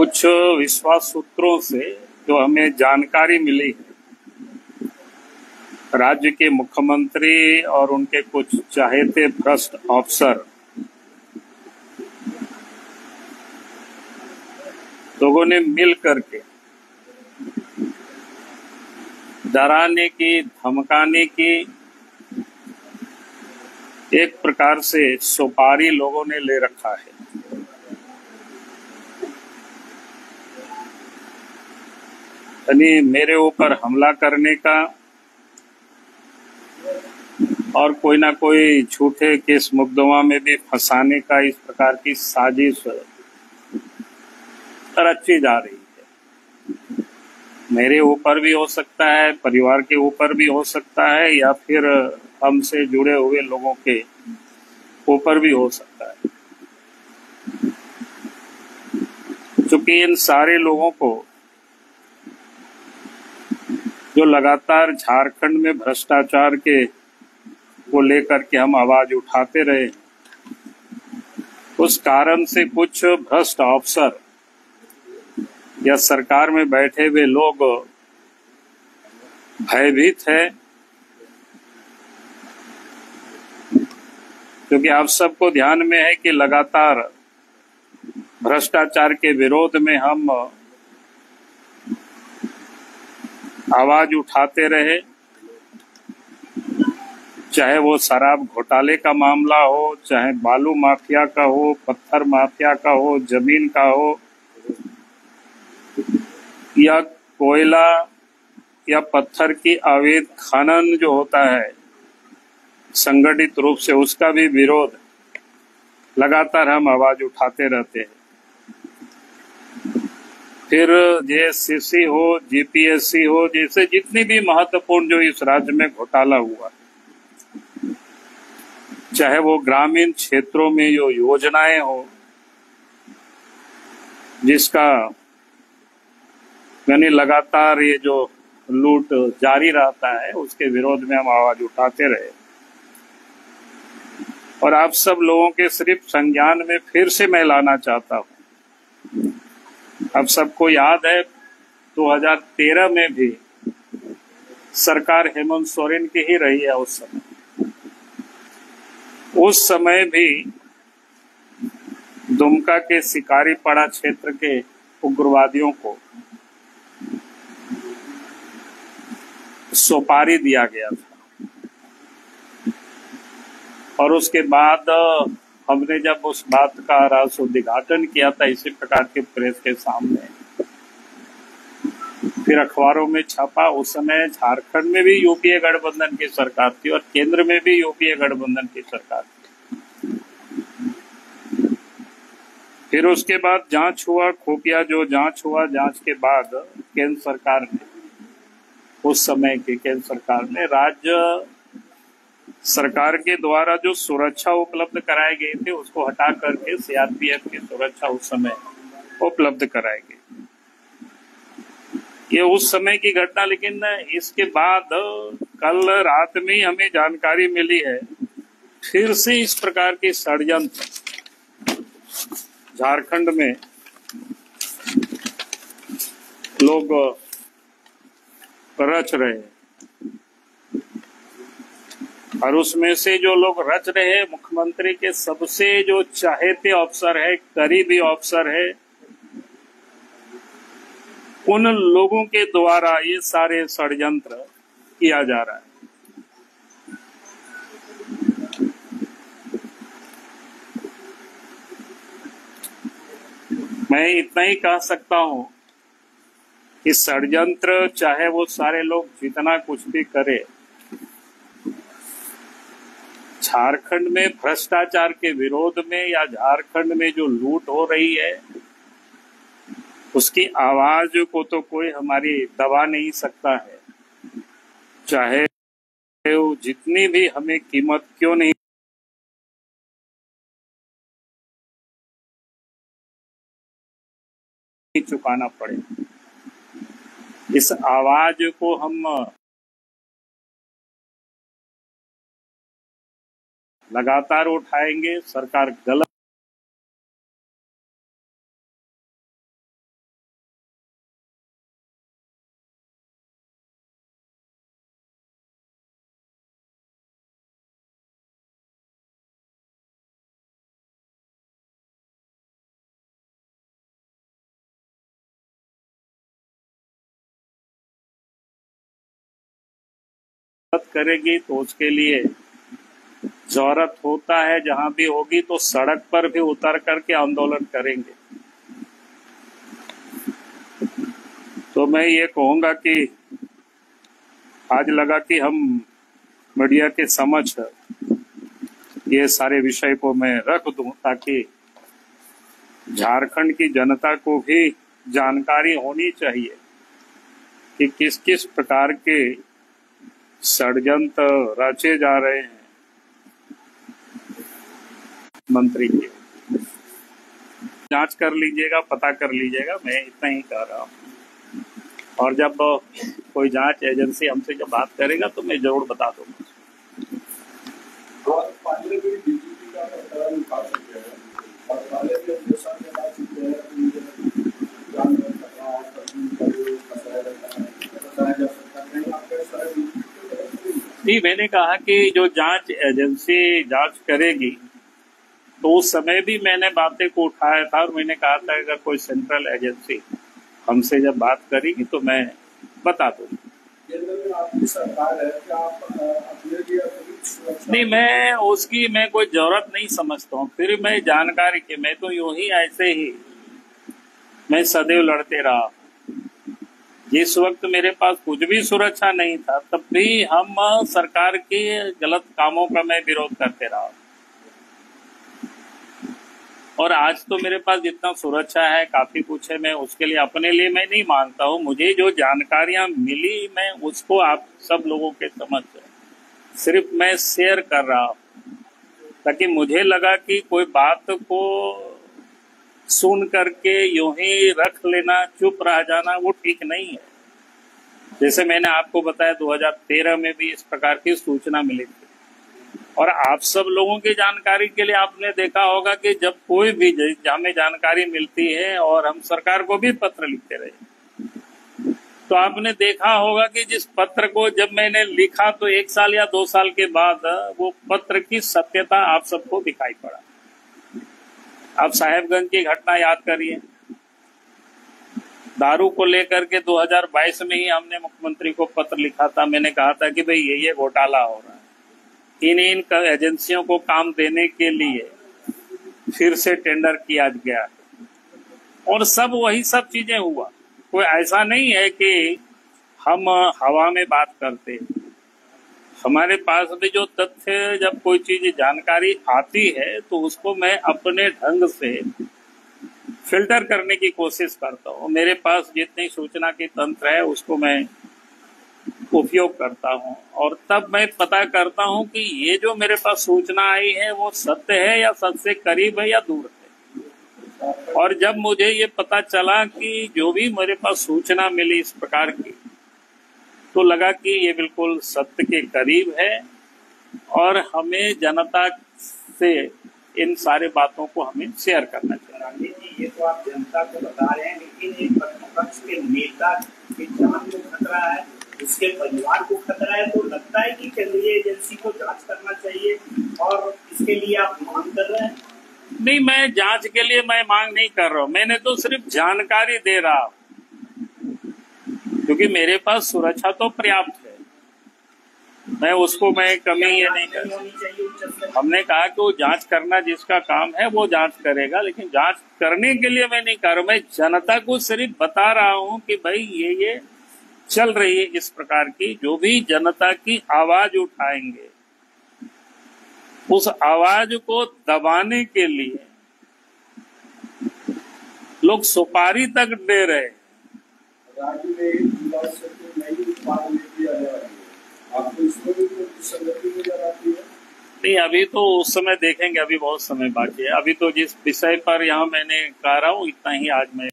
कुछ विश्वास सूत्रों से जो हमें जानकारी मिली है, राज्य के मुख्यमंत्री और उनके कुछ चहेते भ्रष्ट अफसर लोगों ने मिल करके डराने की, धमकाने की एक प्रकार से सुपारी लोगों ने ले रखा है। यानी मेरे ऊपर हमला करने का और कोई ना कोई झूठे केस मुकदमा में भी फंसाने का इस प्रकार की साजिश रची जा रही है। मेरे ऊपर भी हो सकता है, परिवार के ऊपर भी हो सकता है, या फिर हमसे जुड़े हुए लोगों के ऊपर भी हो सकता है। क्योंकि इन सारे लोगों को जो लगातार झारखंड में भ्रष्टाचार के को लेकर के हम आवाज उठाते रहे, उस कारण से कुछ भ्रष्ट अफसर या सरकार में बैठे हुए लोग भयभीत है। क्योंकि आप सबको ध्यान में है कि लगातार भ्रष्टाचार के विरोध में हम आवाज उठाते रहे, चाहे वो शराब घोटाले का मामला हो, चाहे बालू माफिया का हो, पत्थर माफिया का हो, जमीन का हो, या कोयला या पत्थर की अवैध खनन जो होता है संगठित रूप से, उसका भी विरोध लगातार हम आवाज उठाते रहते हैं। फिर जेएससीसी हो, जीपीएससी हो, जैसे जितनी भी महत्वपूर्ण जो इस राज्य में घोटाला हुआ, चाहे वो ग्रामीण क्षेत्रों में जो योजनाएं हो जिसका यानी लगातार ये जो लूट जारी रहता है, उसके विरोध में हम आवाज उठाते रहे। और आप सब लोगों के सिर्फ संज्ञान में फिर से मैं लाना चाहता हूं। आप सबको याद है 2013 में भी सरकार हेमंत सोरेन की ही रही है। उस समय भी दुमका के शिकारीपाड़ा क्षेत्र के उग्रवादियों को सुपारी दिया गया था, और उसके बाद हमने जब उस बात का राज उद्घाटन किया था इसी प्रकार के प्रेस के सामने, फिर अखबारों में छपा। उस समय झारखंड में भी यूपीए गठबंधन की सरकार थी और केंद्र में भी यूपीए गठबंधन की सरकार थी। फिर उसके बाद जांच हुआ, खुफिया जो जांच हुआ, जांच के बाद केंद्र सरकार ने, उस समय की केंद्र सरकार ने राज्य सरकार के द्वारा जो सुरक्षा उपलब्ध कराए गए थे उसको हटा करके सीआरपीएफ की सुरक्षा उस समय उपलब्ध कराई गई। ये उस समय की घटना। लेकिन इसके बाद कल रात में ही हमें जानकारी मिली है फिर से इस प्रकार के षड्यंत्र झारखंड में लोग रच रहे हैं। और उसमें से जो लोग रच रहे हैं, मुख्यमंत्री के सबसे जो चहेते अफसर है, करीबी अफसर है, उन लोगों के द्वारा ये सारे षड्यंत्र किया जा रहा है। मैं इतना ही कह सकता हूं कि षड्यंत्र चाहे वो सारे लोग जितना कुछ भी करे, झारखंड में भ्रष्टाचार के विरोध में या झारखंड में जो लूट हो रही है उसकी आवाज को तो कोई हमारी दबा नहीं सकता है, चाहे वो जितनी भी हमें कीमत क्यों नहीं चुकाना पड़े। इस आवाज को हम लगातार उठाएंगे। सरकार गलत मदद करेगी तो उसके लिए जरूरत होता है, जहां भी होगी तो सड़क पर भी उतर करके आंदोलन करेंगे। तो मैं ये कहूंगा कि आज लगा कि हम मीडिया के समझ ये सारे विषय को मैं रख दूं ताकि झारखंड की जनता को भी जानकारी होनी चाहिए कि किस किस प्रकार के षड्यंत्र रचे जा रहे हैं मंत्री के। जांच कर लीजिएगा, पता कर लीजिएगा, मैं इतना ही कह रहा हूँ। और जब कोई जांच एजेंसी हमसे जब बात करेगा तो मैं जरूर बता दूंगा। नहीं, मैंने कहा कि जो जांच एजेंसी जांच करेगी तो उस समय भी मैंने बातें को उठाया था और मैंने कहा था अगर कोई सेंट्रल एजेंसी हमसे जब बात करेगी तो मैं बता दूंगा। आपकी सरकार है, क्या आप अपने लिए मैं कोई जरूरत नहीं समझता हूँ। फिर मैं जानकारी के मैं तो यूं ही ऐसे ही मैं सदैव लड़ते रहा। जिस वक्त मेरे पास कुछ भी सुरक्षा नहीं था तब भी हम सरकार के गलत कामों का मैं विरोध करते रहा। और आज तो मेरे पास जितना सुरक्षा है काफी कुछ है, मैं उसके लिए अपने लिए मैं नहीं मानता हूँ। मुझे जो जानकारियां मिली मैं उसको आप सब लोगों के समझ सिर्फ मैं शेयर कर रहा हूँ ताकि मुझे लगा कि कोई बात को सुन करके यूं ही रख लेना, चुप रह जाना, वो ठीक नहीं है। जैसे मैंने आपको बताया 2013 में भी इस प्रकार की सूचना मिली थी। और आप सब लोगों की जानकारी के लिए आपने देखा होगा कि जब कोई भी हमें जानकारी मिलती है और हम सरकार को भी पत्र लिखते रहे तो आपने देखा होगा कि जिस पत्र को जब मैंने लिखा तो 1 साल या 2 साल के बाद वो पत्र की सत्यता आप सबको दिखाई पड़ा। आप साहेबगंज की घटना याद करिए। दारू को लेकर के 2022 में ही हमने मुख्यमंत्री को पत्र लिखा था। मैंने कहा था कि भाई ये घोटाला हो रहा है, इन एजेंसियों को काम देने के लिए फिर से टेंडर किया गया और सब वही सब चीजें हुआ। कोई ऐसा नहीं है कि हम हवा में बात करते। हमारे पास भी जो तथ्य, जब कोई चीज जानकारी आती है तो उसको मैं अपने ढंग से फिल्टर करने की कोशिश करता हूँ। मेरे पास जितनी सूचना की तंत्र है उसको मैं उपयोग करता हूँ और तब मैं पता करता हूँ कि ये जो मेरे पास सूचना आई है वो सत्य है या सत्य से करीब है या दूर है। और जब मुझे ये पता चला कि जो भी मेरे पास सूचना मिली इस प्रकार की तो लगा कि ये बिल्कुल सत्य के करीब है और हमें जनता से इन सारे बातों को हमें शेयर करना चाहिए। ये तो आप जनता को बता रहे हैं, लेकिन एक प्रतिपक्ष के नेता की जान को खतरा है, उसके परिवार को खतरा है, तो लगता है कि केंद्रीय एजेंसी को जांच करना चाहिए और इसके लिए आप मांग कर रहे हैं? नहीं, मैं जांच के लिए मैं मांग नहीं कर रहा हूँ। मैंने तो सिर्फ जानकारी दे रहा हूँ क्योंकि मेरे पास सुरक्षा तो पर्याप्त है। मैं कमी ये नहीं कर। हमने कहा कि वो जांच करना जिसका काम है वो जांच करेगा, लेकिन जांच करने के लिए मैं नहीं कर रहा। मैं जनता को सिर्फ बता रहा हूँ कि भाई ये चल रही है इस प्रकार की। जो भी जनता की आवाज उठाएंगे उस आवाज को दबाने के लिए लोग सुपारी तक दे रहे। राज्य में आपको इसमें भी संगति नजर आती है? नहीं, अभी तो उस समय देखेंगे, अभी बहुत समय बाकी है। अभी तो जिस विषय पर यहाँ मैंने कह रहा हूँ इतना ही आज मैं